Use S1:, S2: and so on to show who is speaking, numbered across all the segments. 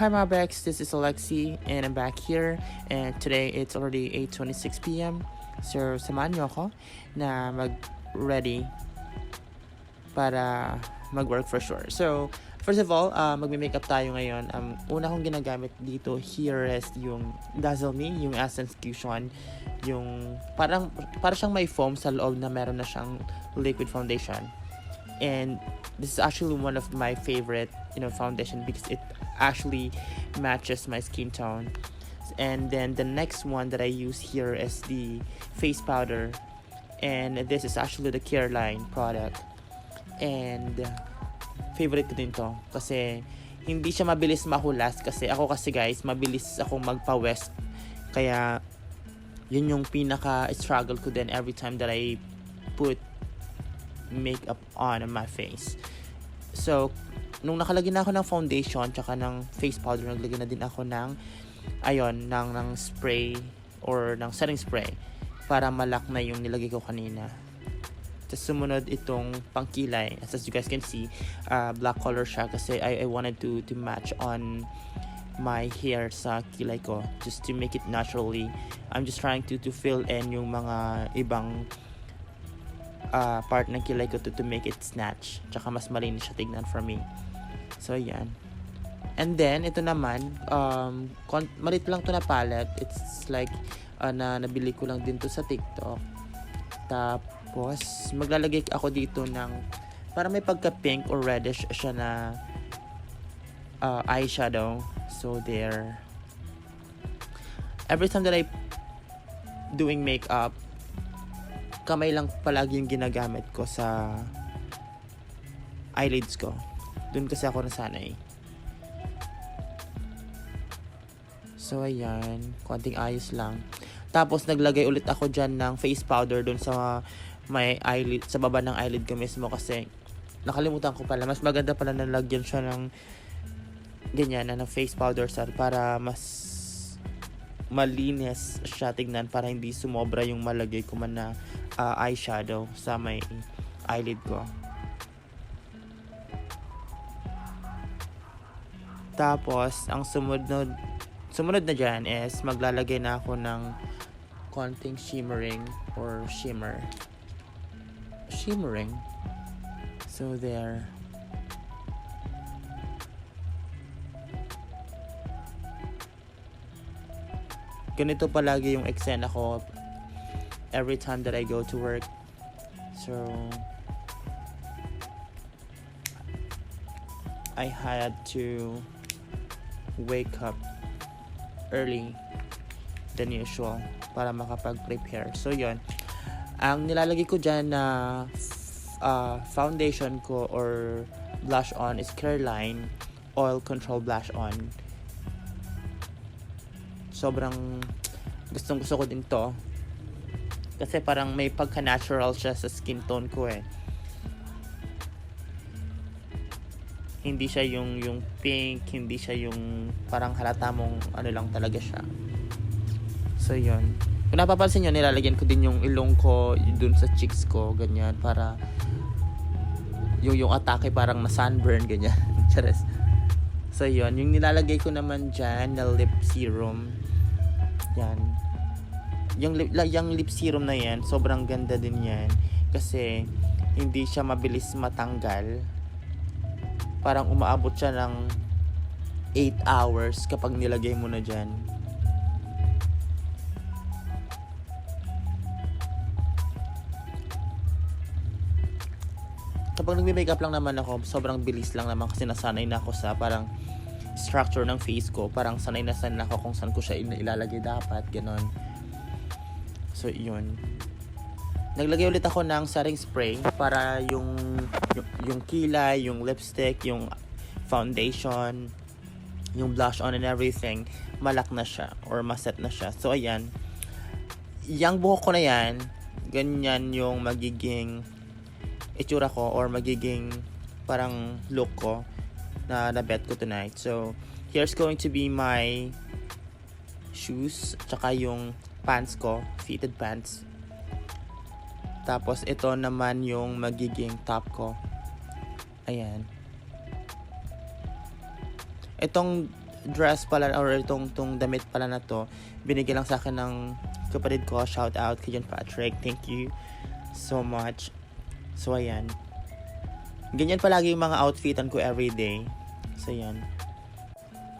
S1: Hi Mabex, this is Alexi and I'm back here and today it's already 8:26 p.m. So samahan niyo ako na mag-ready para mag-work for sure. So first of all, magme-makeup tayo ngayon. Una kong ginagamit dito here is yung Dazzle Me, yung Essence Cushion, yung parang siyang may foam sa loob na meron na siyang liquid foundation. And this is actually one of my favorite, foundation because it actually matches my skin tone. And then the next one that I use here is the face powder, and this is actually the Careline product. And favorite ko din to kasi hindi siya mabilis mahulas kasi guys, mabilis akong magpa-west. Kaya yun yung pinaka-struggle ko din every time that I put makeup on my face. So, nung nakalagay na ako ng foundation tsaka ng face powder, naglagay na din ako ng spray or ng setting spray para malak na yung nilagay ko kanina. Tapos sumunod itong pangkilay. As you guys can see, black color siya kasi I wanted to match on my hair sa kilay ko just to make it naturally. I'm just trying to fill in yung mga ibang part ng kilay ko to make it snatch. Tsaka mas malinis siya tignan for me. So, yan. And then, ito naman, malit lang to na palette. It's like, nabili ko lang din to sa TikTok. Tapos, maglalagay ako dito ng, para may pagka-pink or reddish siya na eyeshadow. So, there. Every time that I doing makeup, kamay lang palagi yung ginagamit ko sa eyelids ko. Doon kasi ako nasanay. So, ayan. Konting ayos lang. Tapos, naglagay ulit ako dyan ng face powder doon sa may eyelid, sa baba ng eyelid ko mismo kasi nakalimutan ko pala. Mas maganda pala na lagyan siya ng ganyan na ng face powder para mas malinis siya tignan, para hindi sumobra yung malagay ko man na eyeshadow sa may eyelid ko. Tapos, ang sumunod na dyan is maglalagay na ako ng konting shimmering or shimmering. So, there. Ganito palagi yung eksena ko every time that I go to work. So, I had to wake up early than usual para makapag-prepare. So, yun. Ang nilalagay ko dyan na foundation ko or blush on is Careline Oil Control Blush On. Sobrang gustong-gusto ko din to. Kasi parang may pagka-natural siya sa skin tone ko eh. Hindi siya yung pink, hindi siya yung parang halata mong lang talaga siya. So, yun. Kung napapansin nyo, nilalagyan ko din yung ilong ko dun sa cheeks ko, ganyan, para yung atake parang na-sunburn, ganyan. Chares. So, yun. Yung nilalagay ko naman dyan na lip serum. Yan. Yung lip serum na yan, sobrang ganda din yan. Kasi, hindi siya mabilis matanggal. Parang umaabot siya ng 8 hours kapag nilagay mo na dyan. Kapag nagme-makeup lang naman ako, sobrang bilis lang naman kasi nasanay na ako sa parang structure ng face ko. Parang sanay na ako kung saan ko siya ilalagay dapat, ganon. So, yun. Naglagay ulit ako ng setting spray para yung kilay, yung lipstick, yung foundation, yung blush on and everything, malak na siya or maset na siya. So, ayan. Yang buhok ko na yan, ganyan yung magiging itsura ko or magiging parang look ko na bet ko tonight. So, here's going to be my shoes, tsaka yung pants ko, fitted pants. Tapos, ito naman yung magiging top ko. Ayan. Itong dress pala or itong damit pala na to, binigyan lang sa akin ng kapatid ko. Shout out kay John Patrick. Thank you so much. So, ayan. Ganyan palagi yung mga outfitan ko everyday. So, ayan.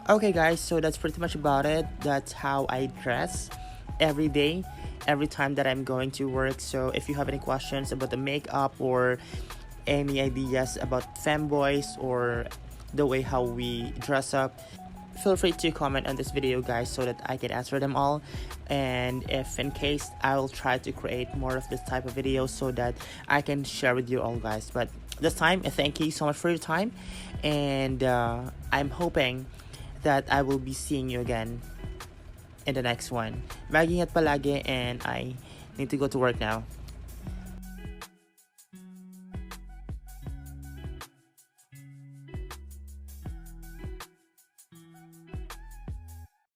S1: Okay guys, so that's pretty much about it. That's how I dress every day, every time that I'm going to work. So if you have any questions about the makeup or any ideas about femboys or the way how we dress up, feel free to comment on this video guys so that I can answer them all. And if in case, I will try to create more of this type of videos so that I can share with you all guys. But this time, thank you so much for your time, and I'm hoping that I will be seeing you again in the next one. Mag-ingat palagi, and I need to go to work now.